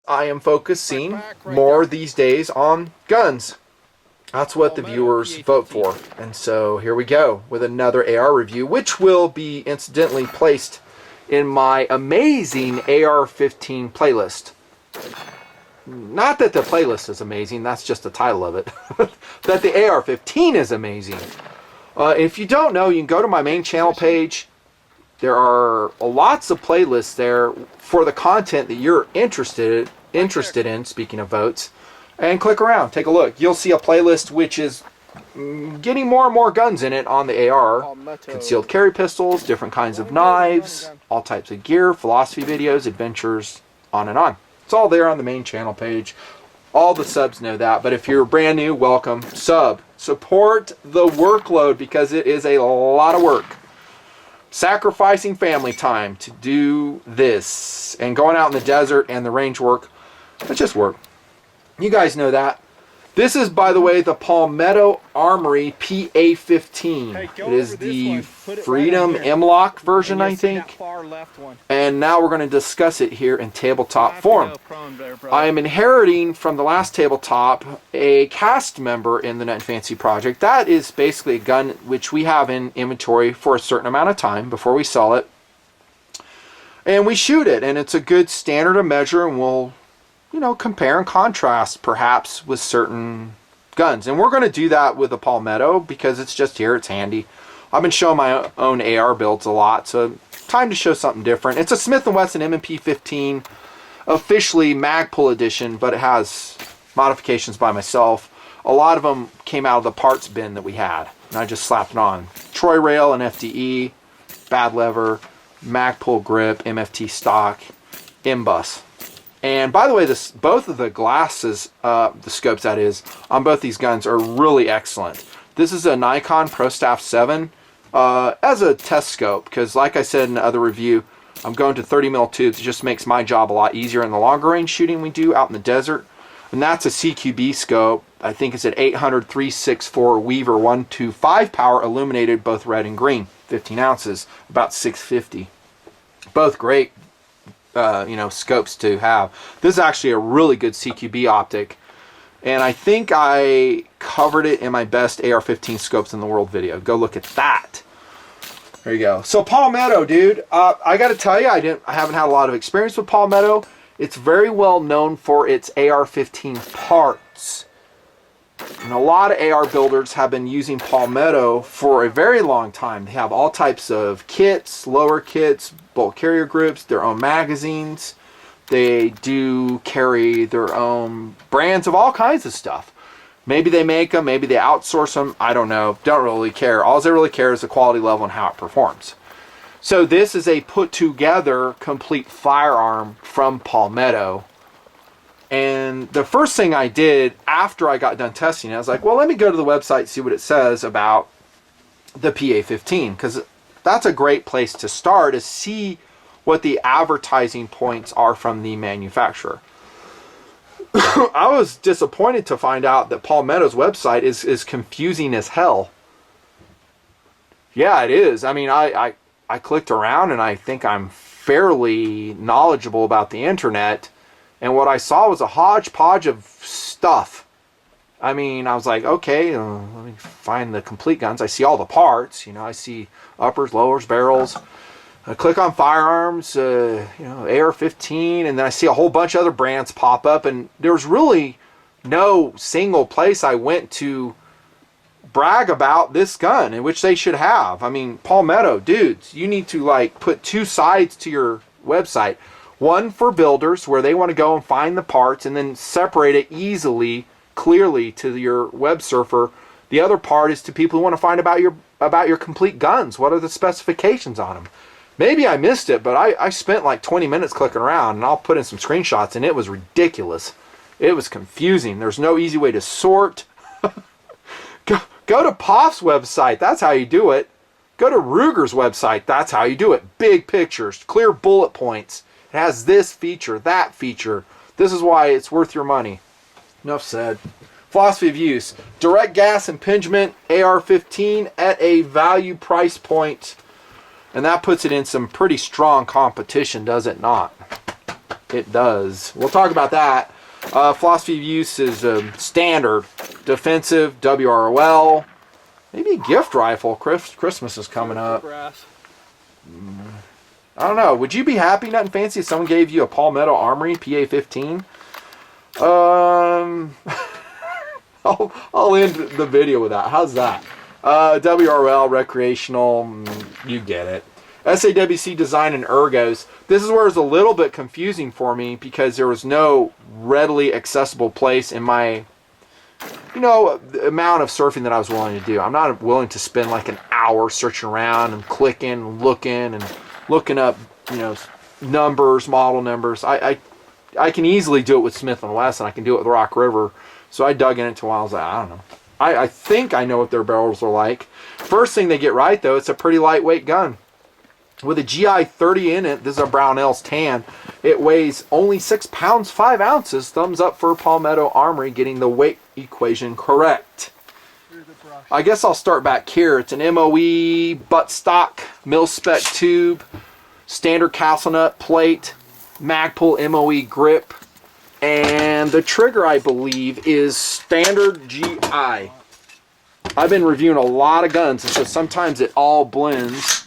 I am focusing more these days on guns. That's what the viewers vote for. And so here we go with another AR review, which will be incidentally placed in my amazing AR-15 playlist. Not that the playlist is amazing, that's just the title of it. That the AR-15 is amazing. If you don't know, you can go to my main channel page. There are lots of playlists there for the content that you're interested in, speaking of votes. And click around, take a look. You'll see a playlist which is getting more and more guns in it on the AR. Concealed carry pistols, different kinds of knives, all types of gear, philosophy videos, adventures, on and on. It's all there on the main channel page. All the subs know that, but if you're brand new, welcome. Support the workload because it is a lot of work. Sacrificing family time to do this. And going out in the desert and the range work, it's just work. You guys know that. This is, by the way, the Palmetto Armory PA-15. It is the Freedom MLOK version, I think. And now we're going to discuss it here in tabletop form. I am inheriting from the last tabletop a cast member in the Nut and Fancy project. That is basically a gun which we have in inventory for a certain amount of time before we sell it. And we shoot it, and it's a good standard of measure, and we'll, you know, compare and contrast perhaps with certain guns. And we're going to do that with the Palmetto because it's just here, it's handy. I've been showing my own AR builds a lot, so time to show something different. It's a Smith & Wesson M&P-15, officially Magpul edition, but it has modifications by myself. A lot of them came out of the parts bin that we had, and I just slapped it on. Troy rail and FDE, bad lever, Magpul grip, MFT stock, M-bus. And by the way, both of the glasses, the scopes that is, on both these guns are really excellent. This is a Nikon ProStaff 7 as a test scope, because like I said in the other review, I'm going to 30mm tubes. It just makes my job a lot easier in the longer range shooting we do out in the desert. And that's a CQB scope. I think it's an 800 364 Weaver 125 power, illuminated both red and green, 15 ounces, about 650. Both great. You know, scopes to have. This is actually a really good CQB optic, and I think I covered it in my best AR-15 scopes in the world video. Go look at that. There you go. So Palmetto, dude, I got to tell you, I haven't had a lot of experience with Palmetto. It's very well known for its AR-15 parts, and a lot of AR builders have been using Palmetto for a very long time. They have all types of kits, lower kits, bolt carrier groups, their own magazines. They do carry their own brands of all kinds of stuff. Maybe they make them, maybe they outsource them, I don't know, don't really care. All they really care is the quality level and how it performs. So this is a put together complete firearm from Palmetto. And the first thing I did after I got done testing it, I was like, well, let me go to the website and see what it says about the PA-15, because that's a great place to start, to see what the advertising points are from the manufacturer. I was disappointed to find out that Palmetto's website is confusing as hell. Yeah, it is. I mean, I clicked around, and I think I'm fairly knowledgeable about the internet, and what I saw was a hodgepodge of stuff. I mean, I was like, okay, let me find the complete guns. I see all the parts, you know, I see uppers, lowers, barrels. I click on firearms, you know, AR-15, and then I see a whole bunch of other brands pop up, and there's really no single place I went to brag about this gun, in which they should have. I mean, Palmetto, dudes, you need to like put two sides to your website. One for builders, where they want to go and find the parts and then separate it easily, clearly to your web surfer. The other part is to people who want to find about your complete guns. What are the specifications on them? Maybe I missed it, but I spent like 20 minutes clicking around, and I'll put in some screenshots, and it was ridiculous. It was confusing. There's no easy way to sort. Go to POF's website. That's how you do it. Go to Ruger's website. That's how you do it. Big pictures, clear bullet points. It has this feature, that feature. This is why it's worth your money. Enough said. Philosophy of use. Direct gas impingement AR-15 at a value price point. And that puts it in some pretty strong competition, does it not? it does. We'll talk about that. Philosophy of use is standard, defensive, WROL, maybe a gift rifle. Christmas is coming up. I don't know. Would you be happy, nothing fancy, if someone gave you a Palmetto Armory PA-15? I'll end the video with that. How's that? WRL, recreational, you get it. SAWC design and ergos. This is where it's a little bit confusing for me because there was no readily accessible place in my, the amount of surfing that I was willing to do. I'm not willing to spend like an hour searching around and clicking and looking up, numbers, model numbers. I can easily do it with Smith & Wesson. I can do it with Rock River. So I dug into it while I was like, I don't know. I think I know what their barrels are like. First thing they get right, though, it's a pretty lightweight gun. With a GI 30 in it, this is a Brownells tan. It weighs only 6 pounds, 5 ounces. Thumbs up for Palmetto Armory getting the weight equation correct. I guess I'll start back here. It's an MOE buttstock, mil-spec tube, standard castle nut plate, Magpul MOE grip, and the trigger, I believe, is standard GI. I've been reviewing a lot of guns, and so sometimes it all blends.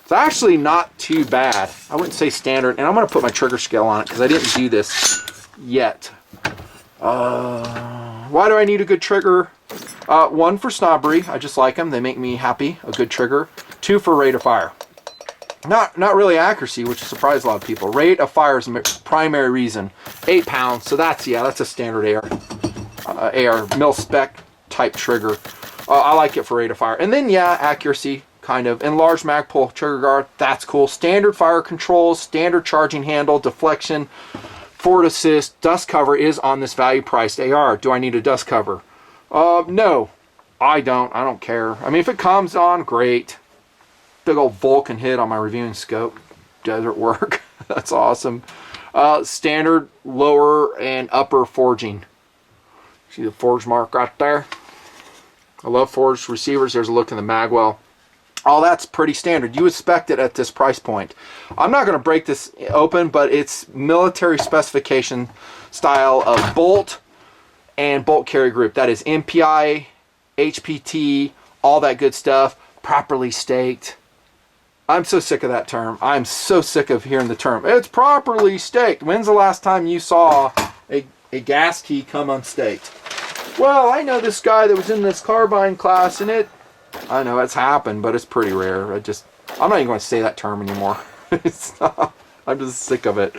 It's actually not too bad. I wouldn't say standard, and I'm going to put my trigger scale on it because I didn't do this yet. Why do I need a good trigger? 1 for snobbery. I just like them. They make me happy. A good trigger. 2 for rate of fire. Not really accuracy, which surprised a lot of people. Rate of fire is the primary reason. 8 pounds. So that's a standard AR mil-spec type trigger. I like it for rate of fire. And then accuracy. Kind of enlarged Magpul trigger guard, that's cool. Standard fire controls, standard charging handle, deflection, forward assist, dust cover is on this value priced AR. Do I need a dust cover? No, I don't care. I mean, if it comes on, great. Big old Vulcan hit on my reviewing scope. Desert work. That's awesome. Standard lower and upper forging. See the forge mark right there? I love forged receivers. There's a look in the magwell. All that's pretty standard. You expect it at this price point. I'm not going to break this open, but it's military specification style of bolt and bolt carry group. That is MPI, HPT, all that good stuff, properly staked. I'm so sick of that term. I'm so sick of hearing the term. It's properly staked. When's the last time you saw a gas key come unstaked? Well, I know this guy that was in this carbine class, and I know it's happened, but it's pretty rare. I'm not even going to say that term anymore. I'm just sick of it.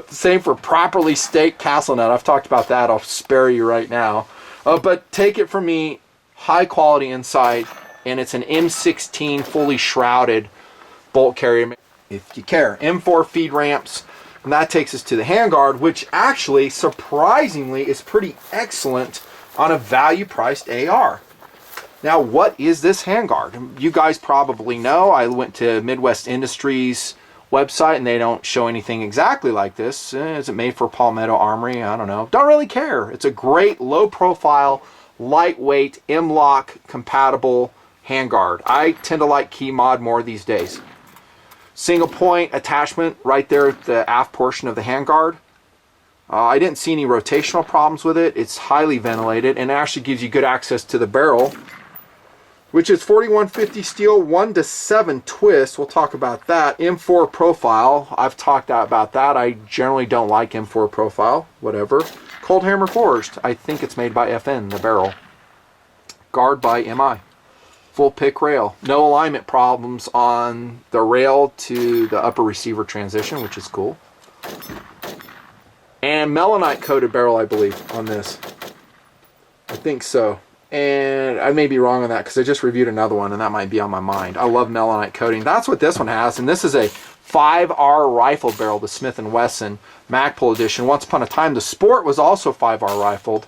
Same for properly staked castle nut. I've talked about that. I'll spare you right now. But take it from me, high quality inside, and it's an M16 fully shrouded bolt carrier, if you care. M4 feed ramps, and that takes us to the Handguard, which actually, surprisingly, is pretty excellent on a value-priced AR. Now, what is this Handguard? You guys probably know. I went to Midwest Industries website, and they don't show anything exactly like this. Is it made for Palmetto Armory? I don't know. Don't really care. It's a great, low-profile, lightweight, MLOK compatible Handguard. I tend to like key mod more these days. Single point attachment right there at the aft portion of the Handguard. I didn't see any rotational problems with it. It's highly ventilated, and it actually gives you good access to the barrel, which is 4150 steel, 1-7 twist. We'll talk about that. M4 profile. I've talked about that. I generally don't like M4 profile. Whatever. Cold hammer forged. I think it's made by FN, the barrel. Guard by MI. Full pick rail. No alignment problems on the rail to the upper receiver transition, which is cool. And melanite coated barrel, I believe, on this. I think so. And I may be wrong on that because I just reviewed another one, and that might be on my mind. I love melanite coating. That's what this one has, and this is a 5R rifle barrel, the Smith & Wesson Magpul edition. Once upon a time, the Sport was also 5R rifled,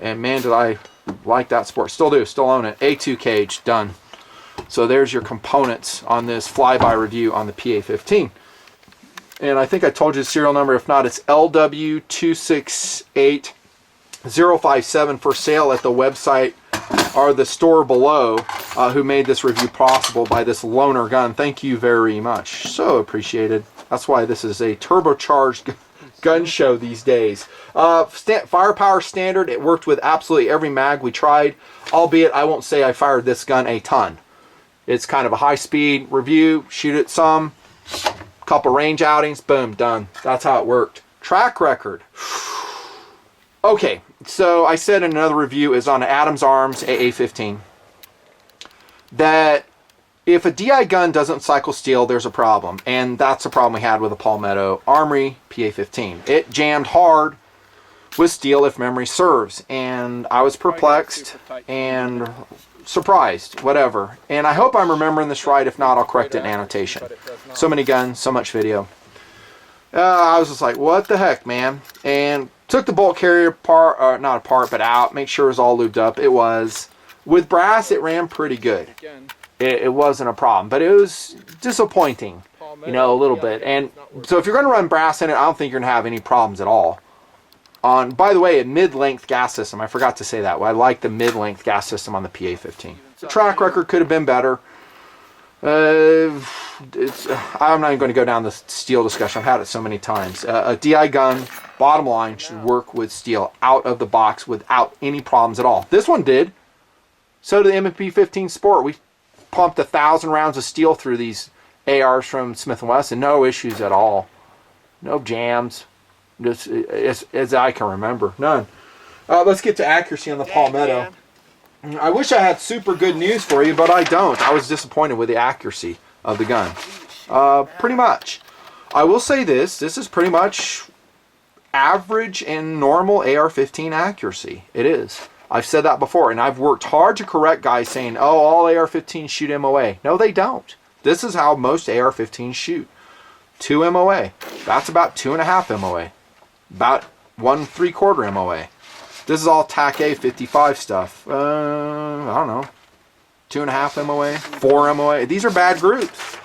and man, did I like that Sport. Still do, still own it. A2 cage, done. So there's your components on this flyby review on the PA-15. And I think I told you the serial number. If not, it's LW268057 for sale at the website or the store below, who made this review possible by this loaner gun. Thank you very much. So appreciated. That's why this is a turbocharged gun show these days. Firepower standard, it worked with absolutely every mag we tried, albeit I won't say I fired this gun a ton. It's kind of a high-speed review, shoot it some, couple range outings, boom, done. That's how it worked. Track record. Okay, so I said in another review is on Adams Arms AA-15 that if a DI gun doesn't cycle steel, there's a problem. And that's the problem we had with the Palmetto Armory PA-15. It jammed hard with steel, if memory serves. And I was perplexed and surprised, whatever. And I hope I'm remembering this right. If not, I'll correct it in annotation. So many guns, so much video. I was just like, what the heck, man? And took the bolt carrier apart, not apart, but out. Make sure it was all lubed up. It was. With brass, it ran pretty good. It wasn't a problem, but it was disappointing, you know, a little bit. And so if you're going to run brass in it, I don't think you're going to have any problems at all. By the way, a mid-length gas system. I forgot to say that. Well, I like the mid-length gas system on the PA-15. The track record could have been better. I'm not even going to go down the steel discussion. I've had it so many times. A DI gun, bottom line, should work with steel out of the box without any problems at all. This one did. So did the M&P-15 Sport. We pumped 1,000 rounds of steel through these ARs from Smith & Wesson. No issues at all. No jams. Just as I can remember. None. Let's get to accuracy on the Palmetto. I wish I had super good news for you, but I don't. I was disappointed with the accuracy of the gun. Pretty much. I will say this. This is pretty much average and normal AR-15 accuracy. It is. I've said that before, and I've worked hard to correct guys saying, oh, all AR-15s shoot MOA. No, they don't. This is how most AR-15s shoot. 2 MOA. That's about 2.5 MOA. About 1 3/4 MOA. This is all TAC A 55 stuff. I don't know. 2.5 MOA, 4 MOA. These are bad groups.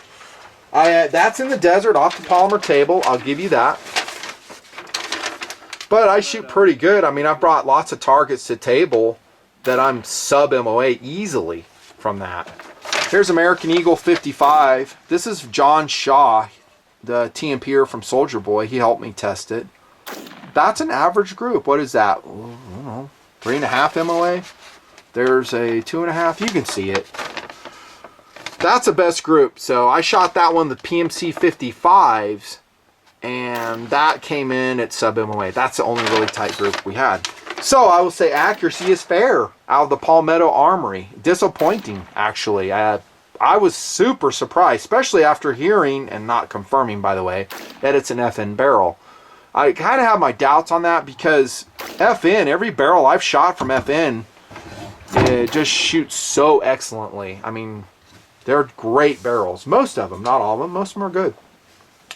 That's in the desert off the polymer table. I'll give you that. But I shoot pretty good. I mean, I've brought lots of targets to table that I'm sub MOA easily from that. Here's American Eagle 55. This is John Shaw, the TMPer from Soldier Boy. He helped me test it. That's an average group. What is that? I don't know. 3.5 MOA. There's a 2.5. You can see it. That's the best group. So I shot that one, the PMC 55s, and that came in at sub MOA. That's the only really tight group we had. So I will say accuracy is fair out of the Palmetto Armory. Disappointing, actually. I was super surprised, especially after hearing, and not confirming, by the way, that it's an FN barrel. I kind of have my doubts on that because FN, every barrel I've shot from FN, it just shoots so excellently. I mean, they're great barrels. Most of them, not all of them. Most of them are good.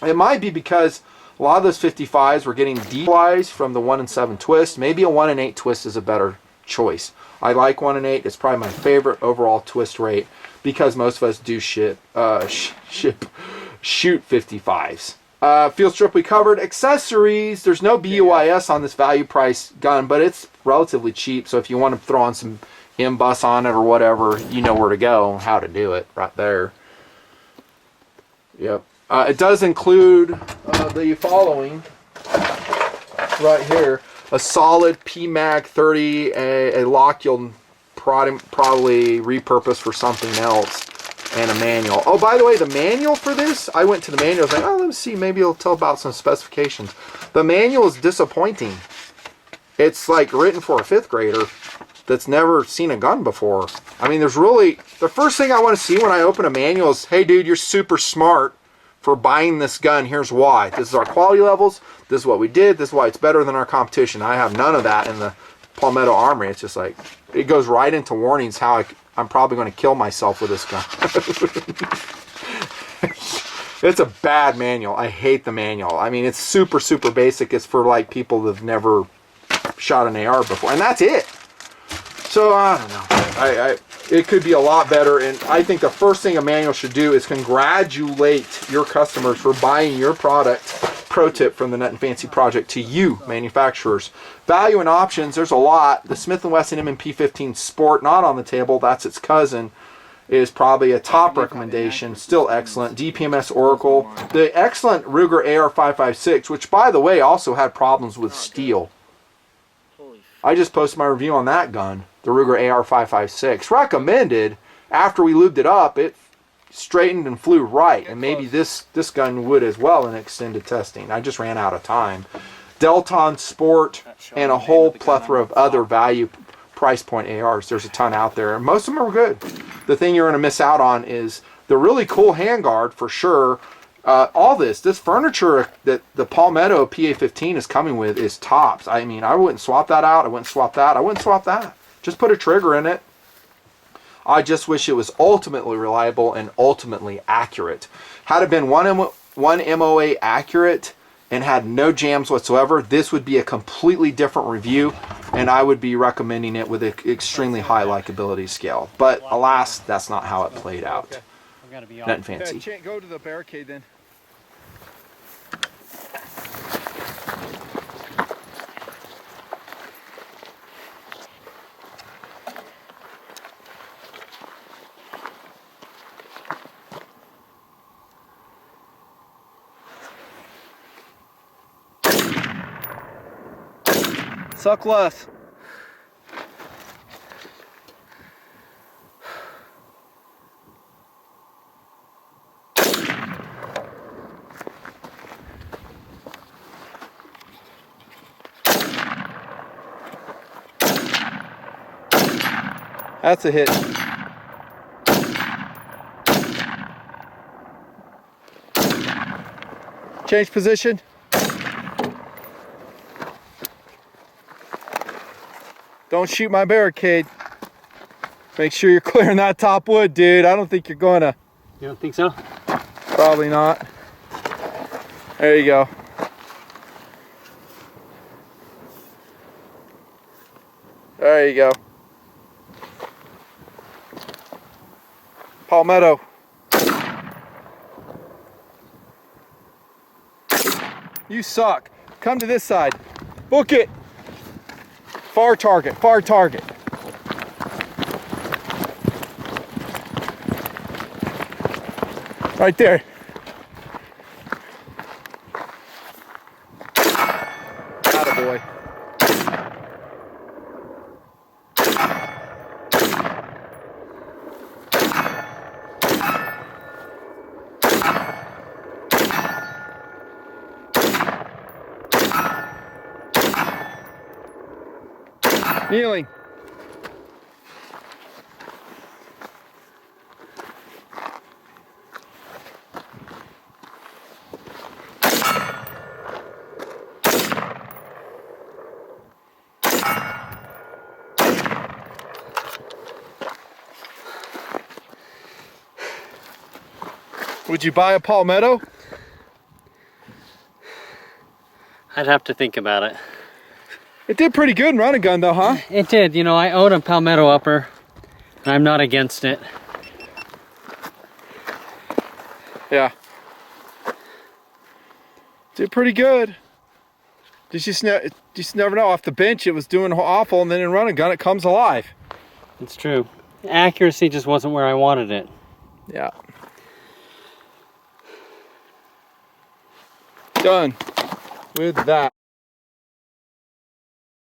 It might be because a lot of those 55s were getting DPIs from the 1-7 twist. Maybe a 1-8 twist is a better choice. I like 1-8. It's probably my favorite overall twist rate because most of us do shoot 55s. Field strip we covered. Accessories, there's no BUIS on this value price gun, but it's relatively cheap. So if you want to throw on some M-Bus on it or whatever, you know where to go, how to do it right there. Yep. It does include the following right here. A solid PMAG 30, a lock you'll probably repurpose for something else, and a manual. Oh, by the way, the manual for this, I went to the manual. I was like, oh, let me see. Maybe it'll tell about some specifications. The manual is disappointing. It's like written for a 5th grader that's never seen a gun before. I mean, there's really, the first thing I want to see when I open a manual is, hey, dude, you're super smart for buying this gun. Here's why. This is our quality levels. This is what we did. This is why it's better than our competition. I have none of that in the Palmetto Armory. It's just like, it goes right into warnings how I'm probably going to kill myself with this gun. It's a bad manual. I hate the manual. I mean, it's super, super basic. It's for like people that have never shot an AR before. And that's it. So, I don't know. It could be a lot better. And I think the first thing a manual should do is congratulate your customers for buying your product. Pro tip from the Nut and Fancy Project to you, manufacturers. Value and options, there's a lot. The Smith & Wesson M&P-15 Sport, not on the table. That's its cousin. is probably a top recommendation. Still excellent. DPMS Oracle. The excellent Ruger AR-556, which by the way also had problems with steel. I just posted my review on that gun, the Ruger AR-556. Recommended. After we lubed it up, it straightened and flew right, and maybe this gun would as well in extended testing. I just ran out of time. Delton Sport and a whole plethora of other value price point ARs. There's a ton out there, and most of them are good. The thing you're going to miss out on is the really cool handguard for sure. All this furniture that the Palmetto PA-15 is coming with is tops. I mean, I wouldn't swap that out. I wouldn't swap that. I wouldn't swap that. Just put a trigger in it. I just wish it was ultimately reliable and ultimately accurate. Had it been one MOA accurate and had no jams whatsoever, this would be a completely different review, and I would be recommending it with an extremely high likability scale. But alas, that's not how it played out. Nothing fancy. Okay, go to the barricade then. Suck less. That's a hit. Change position. Don't shoot my barricade. Make sure you're clearing that top wood, dude. I don't think you're gonna. You don't think so? Probably not. There you go. There you go. Palmetto. You suck. Come to this side. Book it. Far target, far target. Right there. Attaboy. Kneeling. Would you buy a Palmetto? I'd have to think about it. It did pretty good in run and gun though, huh? It did. You know, I own a Palmetto upper, and I'm not against it. Yeah. Did pretty good. You just never know. Off the bench, it was doing awful, and then in run and gun, it comes alive. It's true. Accuracy just wasn't where I wanted it. Yeah. Done with that.